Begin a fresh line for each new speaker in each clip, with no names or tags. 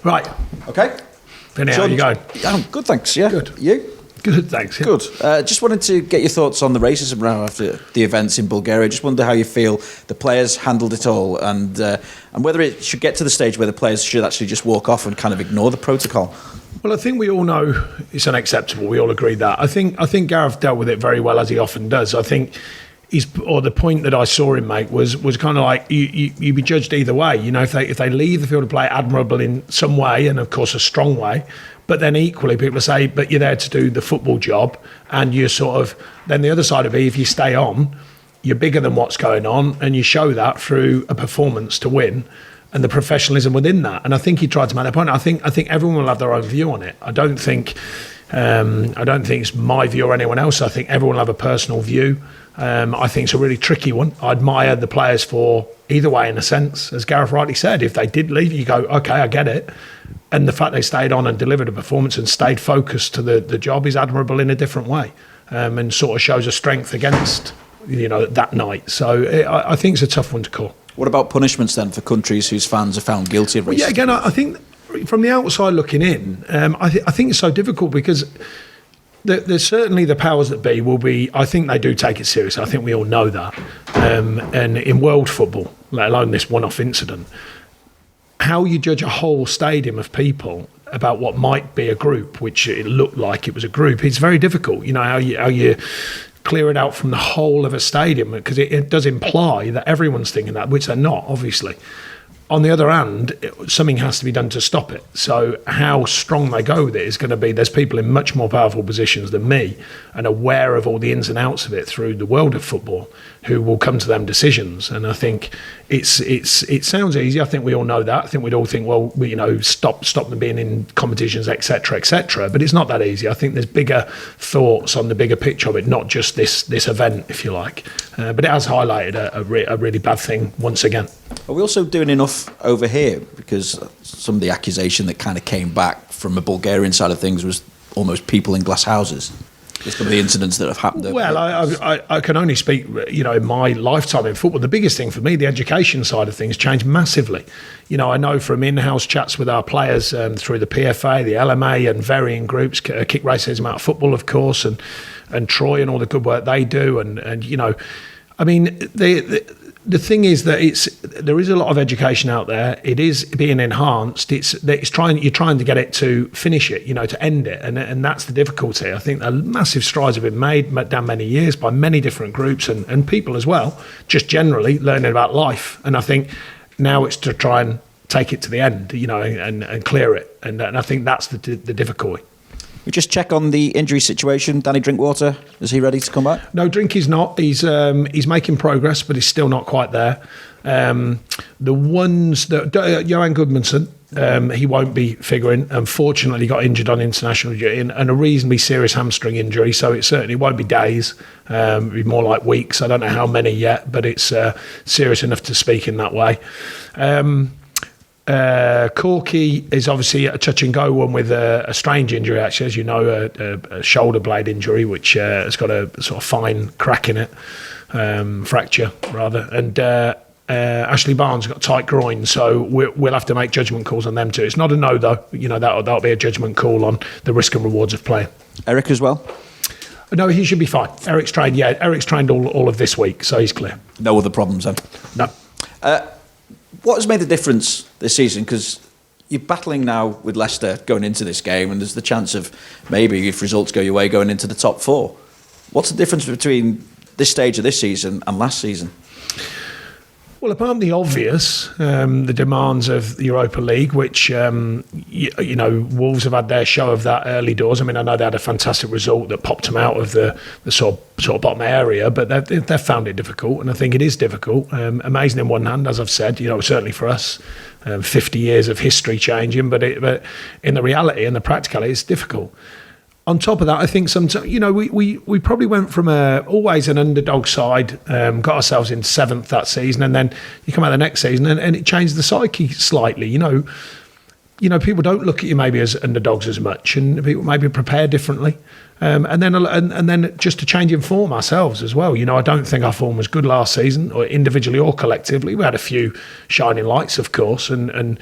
Right.
Okay.
Vinny, how are you going?
I'm good, thanks. Yeah.
Good.
You?
Good, thanks. Yeah.
Good. Just wanted to get your thoughts on the racism row after the events in Bulgaria. Just wonder how you feel the players handled it all, and whether it should get to the stage where the players should actually just walk off and kind of ignore the protocol.
Well, I think we all know it's unacceptable. We all agree that. I think Gareth dealt with it very well, as he often does. I think the point that I saw him make was kind of like you'd be judged either way. You know, if they leave the field of play admirable in some way, and of course a strong way, but then equally people say, but you're there to do the football job, and you're sort of, then the other side of it, if you stay on, you're bigger than what's going on, and you show that through a performance to win, and the professionalism within that. And I think he tried to make that point. I think everyone will have their own view on it. I don't think it's my view or anyone else. I think everyone will have a personal view. I think it's a really tricky one. I admire the players for either way, in a sense. As Gareth rightly said, if they did leave, you go, okay, I get it. And the fact they stayed on and delivered a performance and stayed focused to the job is admirable in a different way, and sort of shows a strength against, that night. So I think it's a tough one to call.
What about punishments then for countries whose fans are found guilty of racism?
Yeah, again, I think from the outside looking in, I think it's so difficult because there's certainly the powers that be will be. I think they do take it seriously. I think we all know that. And in world football, let alone this one-off incident, how you judge a whole stadium of people about what might be a group, which it looked like it was a group, it's very difficult. You know, how you clear it out from the whole of a stadium, because it does imply that everyone's thinking that, which they're not, obviously. On the other hand, something has to be done to stop it. So how strong they go with it is going to be, there's people in much more powerful positions than me and aware of all the ins and outs of it through the world of football who will come to them decisions. And I think it sounds easy. I think we all know that. I think we'd all think, well, stop them being in competitions, etc., etc. But it's not that easy. I think there's bigger thoughts on the bigger picture of it, not just this event, if you like. But it has highlighted a really bad thing once again.
Are we also doing enough over here? Because some of the accusation that kind of came back from the Bulgarian side of things was almost people in glass houses. Just some of the incidents that have happened.
Well, I can only speak, in my lifetime in football. The biggest thing for me, the education side of things, changed massively. I know from in-house chats with our players through the PFA, the LMA, and varying groups, Kick Racism Out of Football, of course, and Troy and all the good work they do, and I mean, the thing is that there is a lot of education out there. It is being enhanced. You're trying to get it to finish it, to end it, and that's the difficulty. I think massive strides have been made down many years by many different groups and people as well, just generally learning about life. And I think now it's to try and take it to the end, and clear it. And I think that's the difficulty.
We just check on the injury situation. Danny Drinkwater, is he ready to come back?
No, Drinky's not. He's making progress, but he's still not quite there. The ones that Johann Gudmundsson, he won't be figuring. Unfortunately, got injured on international duty and a reasonably serious hamstring injury. So it certainly won't be days. It'll be more like weeks. I don't know how many yet, but it's serious enough to speak in that way. Corky is obviously a touch and go one with a strange injury, actually, as you know, a shoulder blade injury, which has got a sort of fine crack in it, fracture rather. And Ashley Barnes got tight groin, so we'll have to make judgment calls on them too. It's not a no, though. That'll be a judgment call on the risk and rewards of playing.
Eric as well?
No, he should be fine. Eric's trained all of this week, so he's clear.
No other problems then?
No.
What has made the difference this season? Because you're battling now with Leicester going into this game, and there's the chance of maybe, if results go your way, going into the top four. What's the difference between this stage of this season and last season?
Well, apart from the obvious, the demands of the Europa League, which, Wolves have had their show of that early doors. I mean, I know they had a fantastic result that popped them out of the sort of bottom area, but they've found it difficult, and I think it is difficult. Amazing in one hand, as I've said, certainly for us, 50 years of history changing, but in the reality and the practicality, it's difficult. On top of that, I think sometimes, we probably went from always an underdog side, got ourselves in seventh that season, and then you come out the next season and it changed the psyche slightly. People don't look at you maybe as underdogs as much, and people maybe prepare differently. And then just to change in form ourselves as well. I don't think our form was good last season, or individually or collectively. We had a few shining lights, of course, and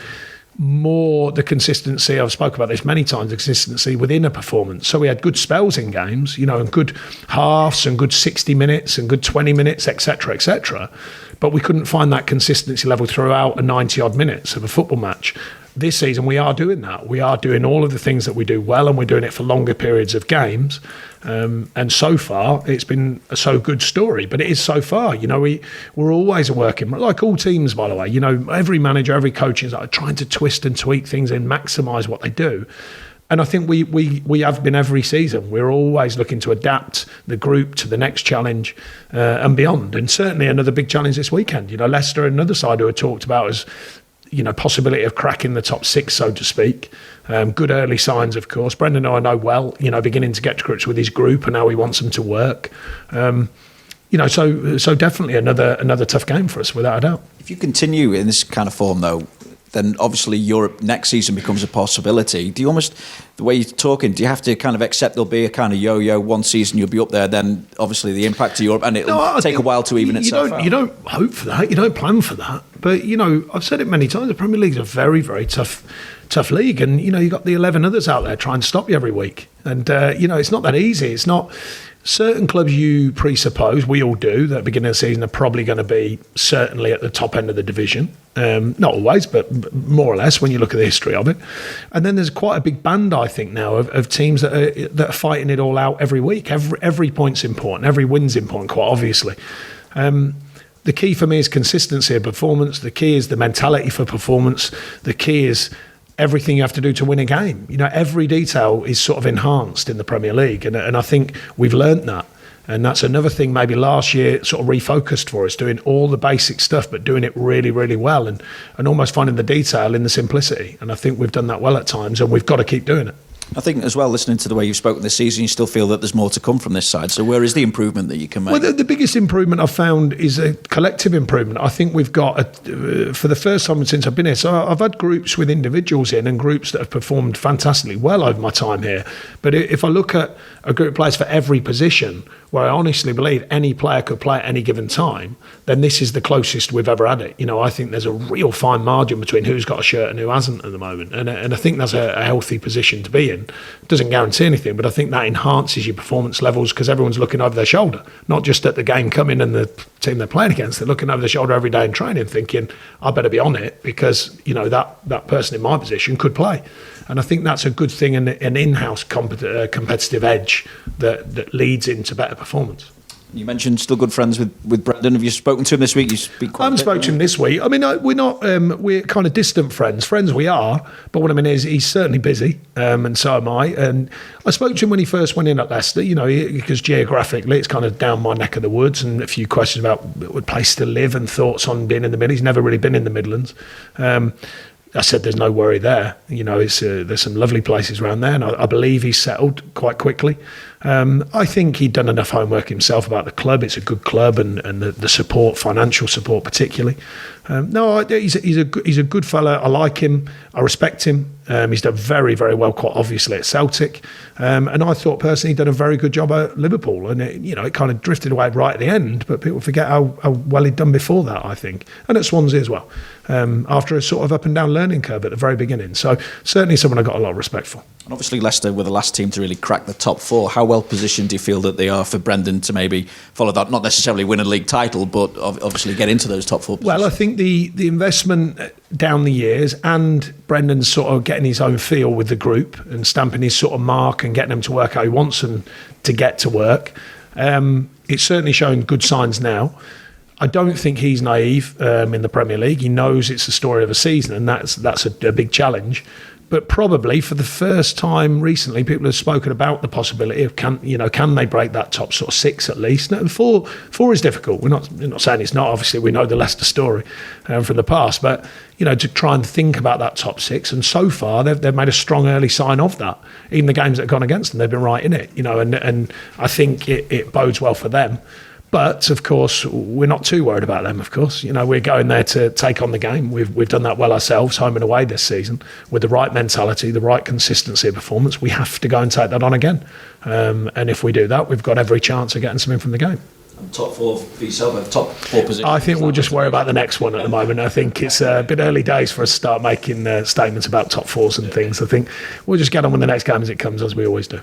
more the consistency. I've spoken about this many times, the consistency within a performance. So we had good spells in games, and good halves and good 60 minutes and good 20 minutes, etc., etc. But we couldn't find that consistency level throughout a 90-odd minutes of a football match. This season, we are doing that. We are doing all of the things that we do well, and we're doing it for longer periods of games. And so far, it's been a so good story. But it is so far. We're always working, like all teams, by the way. Every manager, every coach is trying to twist and tweak things and maximise what they do. And I think we have been every season. We're always looking to adapt the group to the next challenge and beyond. And certainly another big challenge this weekend. Leicester, another side who are talked about as possibility of cracking the top six, so to speak. Good early signs, of course. Brendan, I know well, beginning to get to grips with his group and how he wants them to work. So definitely another tough game for us, without a doubt.
If you continue in this kind of form, though, then obviously Europe next season becomes a possibility. Do you almost, the way you're talking, do you have to kind of accept there'll be a kind of yo-yo? One season you'll be up there, then obviously the impact of Europe, and it'll take a while to even itself out.
You don't hope for that. You don't plan for that. But, I've said it many times, the Premier League's a very, very tough league. And, you've got the 11 others out there trying to stop you every week. And, it's not that easy. It's not... Certain clubs you presuppose, we all do, that at the beginning of the season are probably going to be certainly at the top end of the division. Not always, but more or less when you look at the history of it. And then there's quite a big band, I think, now of teams that are fighting it all out every week. Every point's important. Every win's important, quite obviously. The key for me is consistency of performance. The key is the mentality for performance. The key is everything you have to do to win a game. Every detail is sort of enhanced in the Premier League. And I think we've learnt that. And that's another thing maybe last year sort of refocused for us, doing all the basic stuff, but doing it really, really well and almost finding the detail in the simplicity. And I think we've done that well at times, and we've got to keep doing it.
I think as well, listening to the way you've spoken this season, you still feel that there's more to come from this side. So where is the improvement that you can make?
Well, the biggest improvement I've found is a collective improvement. I think we've got, for the first time since I've been here, so I've had groups with individuals in and groups that have performed fantastically well over my time here. But if I look at a group of players for every position, where I honestly believe any player could play at any given time, then this is the closest we've ever had it. I think there's a real fine margin between who's got a shirt and who hasn't at the moment. And I think that's a healthy position to be in. It doesn't guarantee anything, but I think that enhances your performance levels because everyone's looking over their shoulder, not just at the game coming and the team they're playing against. They're looking over their shoulder every day in training thinking, I better be on it because, that person in my position could play. And I think that's a good thing, and an in-house competitive edge that leads into better performance.
You mentioned still good friends with Brendan. Have you spoken to him this week? You speak quite
I haven't spoken to him this week. I mean, we're not, we're kind of distant friends. Friends we are, but what I mean is he's certainly busy, and so am I. And I spoke to him when he first went in at Leicester, because geographically it's kind of down my neck of the woods, and a few questions about what place to live and thoughts on being in the Midlands. He's never really been in the Midlands. I said there's no worry there. There's some lovely places around there, and I believe he's settled quite quickly. I think he'd done enough homework himself about the club. It's a good club, and the support, financial support particularly. He's a good fella. I like him. I respect him. He's done very, very well, quite obviously, at Celtic. And I thought personally he'd done a very good job at Liverpool. And it kind of drifted away right at the end, but people forget how well he'd done before that, I think. And at Swansea as well, after a sort of up and down learning curve at the very beginning. So certainly someone I got a lot of respect for.
And obviously Leicester were the last team to really crack the top four. How well positioned do you feel that they are for Brendan to maybe follow that, not necessarily win a league title, but obviously get into those top four positions?
Well, I think the investment down the years and Brendan's sort of getting his own feel with the group and stamping his sort of mark and getting them to work how he wants them to get to work, it's certainly showing good signs now. I don't think he's naive in the Premier League. He knows it's the story of a season, and that's a big challenge. But probably for the first time recently, people have spoken about the possibility of can they break that top sort of six at least. Now, four is difficult. We're not saying it's not. Obviously, we know the Leicester story from the past, but to try and think about that top six. And so far, they've made a strong early sign of that. Even the games that have gone against them, they've been right in it. And I think it bodes well for them. But, of course, we're not too worried about them, of course. We're going there to take on the game. We've done that well ourselves, home and away this season, with the right mentality, the right consistency of performance. We have to go and take that on again. And if we do that, we've got every chance of getting something from the game.
top four for yourself, top four positions?
I think we'll just worry about the next one at the moment. I think it's a bit early days for us to start making statements about top fours and things. I think we'll just get on with the next game as it comes, as we always do.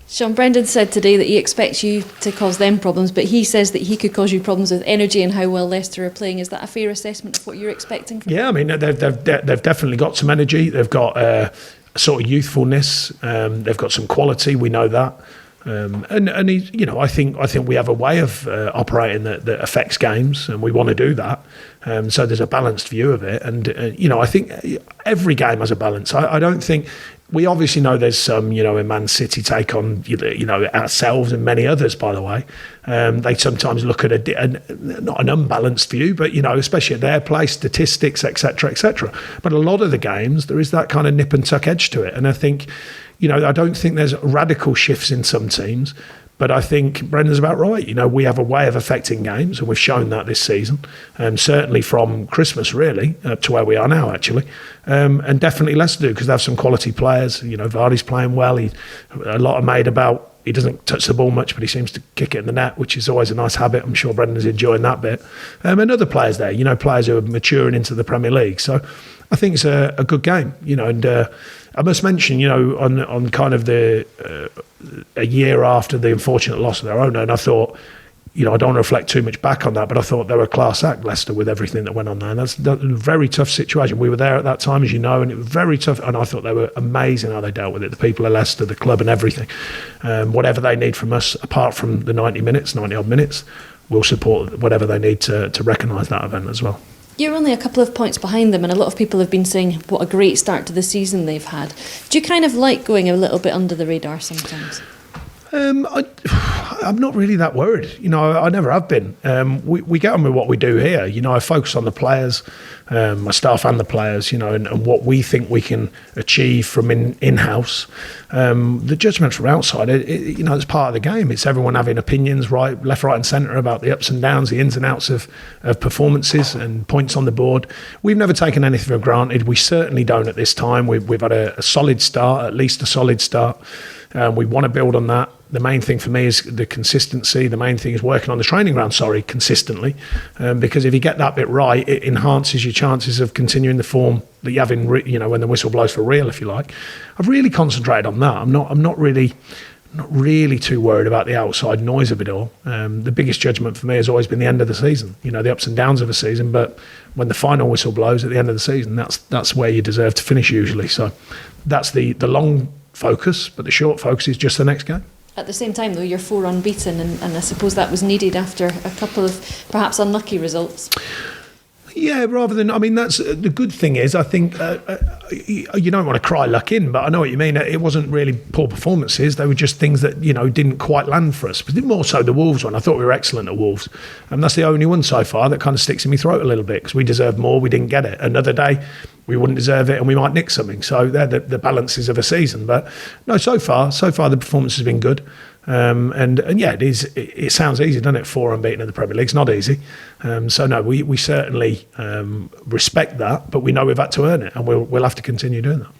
Sean, Brendan said today that he expects you to cause them problems, but he says that he could cause you problems with energy and how well Leicester are playing. Is that a fair assessment of what you're expecting from them?
I mean, they've definitely got some energy. They've got a sort of youthfulness. They've got some quality. We know that. And he, I think we have a way of operating that affects games, and we want to do that. So there's a balanced view of it, and I think every game has a balance. I don't think. We obviously know there's some, in Man City take on, ourselves and many others, by the way. They sometimes look at not an unbalanced view, but, especially at their play, statistics, etc., etc. But a lot of the games, there is that kind of nip and tuck edge to it. And I think, I don't think there's radical shifts in some teams, but I think Brendan's about right. We have a way of affecting games, and we've shown that this season. Certainly from Christmas, really, to where we are now, actually. And definitely Leicester do, because they have some quality players. Vardy's playing well. A lot are made about he doesn't touch the ball much, but he seems to kick it in the net, which is always a nice habit. I'm sure Brendan's enjoying that bit. And other players there, players who are maturing into the Premier League. So I think it's a good game, and I must mention, on kind of a year after the unfortunate loss of their owner, and I thought, I don't want to reflect too much back on that, but I thought they were a class act, Leicester, with everything that went on there. And that's a very tough situation. We were there at that time, as you know, and it was very tough. And I thought they were amazing how they dealt with it. The people of Leicester, the club and everything. Whatever they need from us, apart from the 90 odd minutes, we'll support whatever they need to recognise that event as well.
You're only a couple of points behind them, and a lot of people have been saying what a great start to the season they've had. Do you kind of like going a little bit under the radar sometimes?
I'm not really that worried. I never have been. We get on with what we do here. I focus on the players, my staff and the players, and what we think we can achieve from in-house. The judgment from outside, it's part of the game. It's everyone having opinions, left, right and centre about the ups and downs, the ins and outs of performances and points on the board. We've never taken anything for granted. We certainly don't at this time. We've had a solid start, at least a solid start. We want to build on that. The main thing for me is the consistency. The main thing is working on the training ground, consistently. Because if you get that bit right, it enhances your chances of continuing the form that you have in, when the whistle blows for real, if you like. I've really concentrated on that. I'm not really too worried about the outside noise of it all. The biggest judgment for me has always been the end of the season. The ups and downs of a season. But when the final whistle blows at the end of the season, that's where you deserve to finish usually. So that's the long focus, but the short focus is just the next game.
At the same time, though, you're 4 unbeaten, and I suppose that was needed after a couple of perhaps unlucky results.
Yeah, that's the good thing is, I think you don't want to cry luck in, but I know what you mean. It wasn't really poor performances. They were just things that, didn't quite land for us. But more so the Wolves one. I thought we were excellent at Wolves. And that's the only one so far that kind of sticks in my throat a little bit, because we deserved more. We didn't get it. Another day, we wouldn't deserve it and we might nick something. So they're the balances of a season. But no, so far the performance has been good. And yeah, it sounds easy, doesn't it? 4 unbeaten in the Premier League. It's not easy. So no, we certainly respect that, but we know we've had to earn it, and we'll have to continue doing that.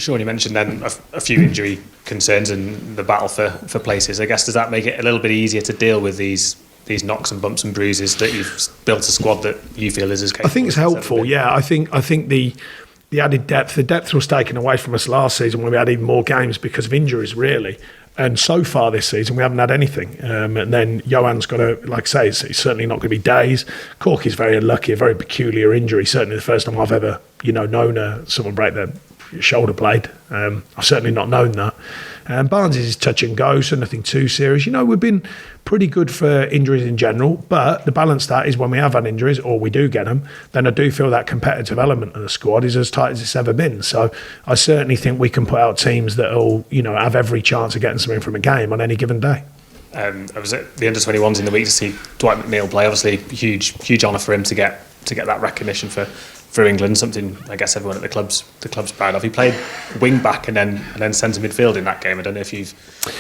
Sean, you mentioned then a few injury concerns and the battle for places. I guess, does that make it a little bit easier to deal with these knocks and bumps and bruises, that you've built a squad that you feel is as capable?
I think it's helpful. Yeah, I think the added depth. The depth was taken away from us last season when we had even more games because of injuries, really. And so far this season, we haven't had anything. And then Johann's got to, like I say, it's certainly not going to be days. Cork is very unlucky, a very peculiar injury. Certainly the first time I've ever, known someone break their shoulder blade. I've certainly not known that. Barnes is touch and go, so nothing too serious. We've been pretty good for injuries in general, but the balance that is when we have had injuries, or we do get them, then I do feel that competitive element of the squad is as tight as it's ever been. So I certainly think we can put out teams that will, have every chance of getting something from a game on any given day.
I was at the under-21s in the week to see Dwight McNeil play. Obviously, huge honour for him to get that recognition for for England, something I guess everyone at the club's proud of. He played wing back and then centre midfield in that game. I don't know if you've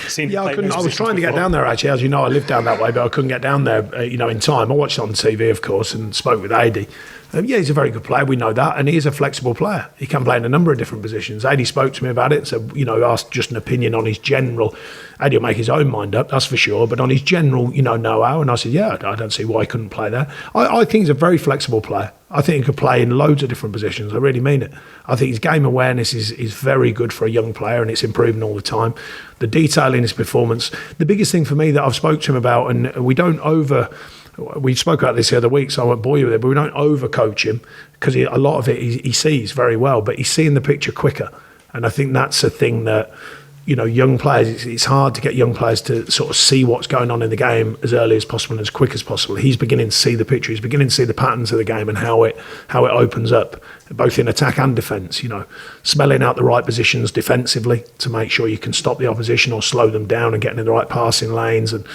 seen.
Yeah, I was trying to get down there actually. As you know, I live down that way, but I couldn't get down there, in time. I watched it on TV, of course, and spoke with Adi. Yeah, he's a very good player. We know that, and he is a flexible player. He can play in a number of different positions. Adi spoke to me about it, so asked just an opinion on his general. Adi will make his own mind up, that's for sure. But on his general, know-how, and I said, yeah, I don't see why he couldn't play there. I think he's a very flexible player. I think he could play in loads of different positions. I really mean it. I think his game awareness is very good for a young player, and it's improving all the time. The detail in his performance. The biggest thing for me that I've spoke to him about, and we spoke about this the other week, so I won't bore you with it, but we don't overcoach him because a lot of it he sees very well, but he's seeing the picture quicker. And I think that's a thing that, young players, it's hard to get young players to sort of see what's going on in the game as early as possible and as quick as possible. He's beginning to see the picture. He's beginning to see the patterns of the game and how it opens up, both in attack and defence, smelling out the right positions defensively to make sure you can stop the opposition or slow them down and getting in the right passing lanes and,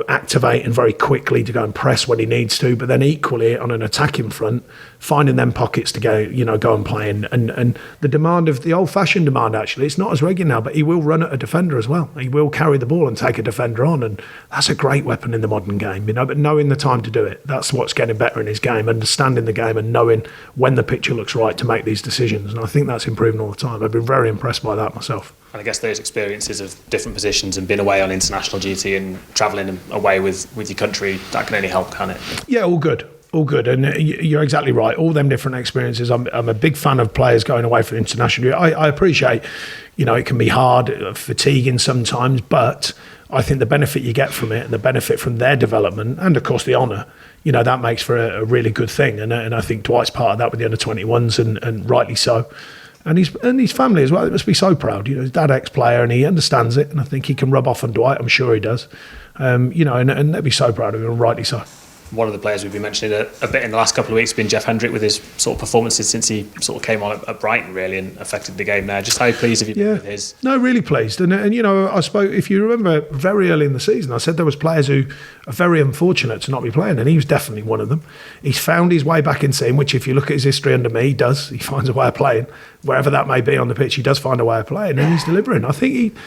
activating very quickly to go and press when he needs to, but then equally on an attacking front, finding them pockets to go and play in. And the demand of the old-fashioned demand, actually, it's not as regular now, but he will run at a defender as well. He will carry the ball and take a defender on, and that's a great weapon in the modern game, but knowing the time to do it, that's what's getting better in his game, understanding the game and knowing when the picture looks right to make these decisions. And I think that's improving all the time. I've been very impressed by that myself.
And I guess those experiences of different positions and being away on international duty and travelling away with your country, that can only help, can it? Yeah,
all good. And you're exactly right. All them different experiences. I'm a big fan of players going away for international duty. I appreciate, it can be hard, fatiguing sometimes, but I think the benefit you get from it and the benefit from their development and, of course, the honour, that makes for a really good thing. And I think Dwight's part of that with the under-21s and rightly so. And his family as well, they must be so proud. His dad ex-player and he understands it, and I think he can rub off on Dwight, I'm sure he does. And they'd be so proud of him, and rightly so.
One of the players we've been mentioning a bit in the last couple of weeks has been Jeff Hendrick with his sort of performances since he sort of came on at Brighton, really, and affected the game there. Just how pleased have you been with his? No,
really pleased. And I spoke, if you remember, very early in the season, I said there was players who are very unfortunate to not be playing, and he was definitely one of them. He's found his way back in team, which if you look at his history under me, he does. He finds a way of playing. Wherever that may be on the pitch, he does find a way of playing, and he's delivering. I think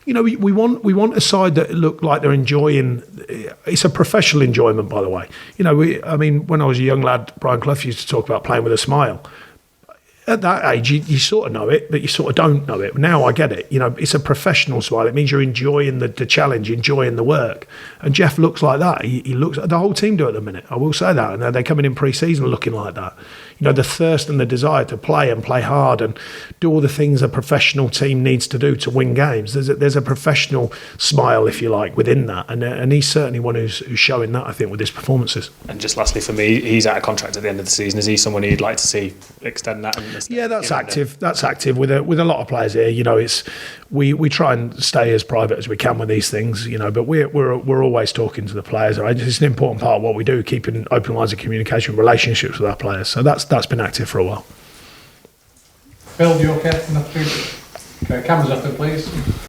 we want a side that look like they're enjoying. It's a professional enjoyment, by the way. When I was a young lad, Brian Clough used to talk about playing with a smile. At that age, you sort of know it, but you sort of don't know it. Now I get it. It's a professional smile. It means you're enjoying the challenge, enjoying the work. And Jeff looks like that. He looks. The whole team do at the minute. I will say that. And they're coming in pre-season looking like that. The thirst and the desire to play and play hard and do all the things a professional team needs to do to win games. There's a professional smile, if you like, within that. And he's certainly one who's showing that, I think, with his performances.
And just lastly for me, he's out of contract at the end of the season. Is he someone you'd like to see extend that?
Yeah, that's active. That's active with a lot of players here. It's we try and stay as private as we can with these things. But we're always talking to the players. It's an important part of what we do, keeping open lines of communication, relationships with our players. So that's been active for a while.
Phil, you okay? Okay, cameras up then, please.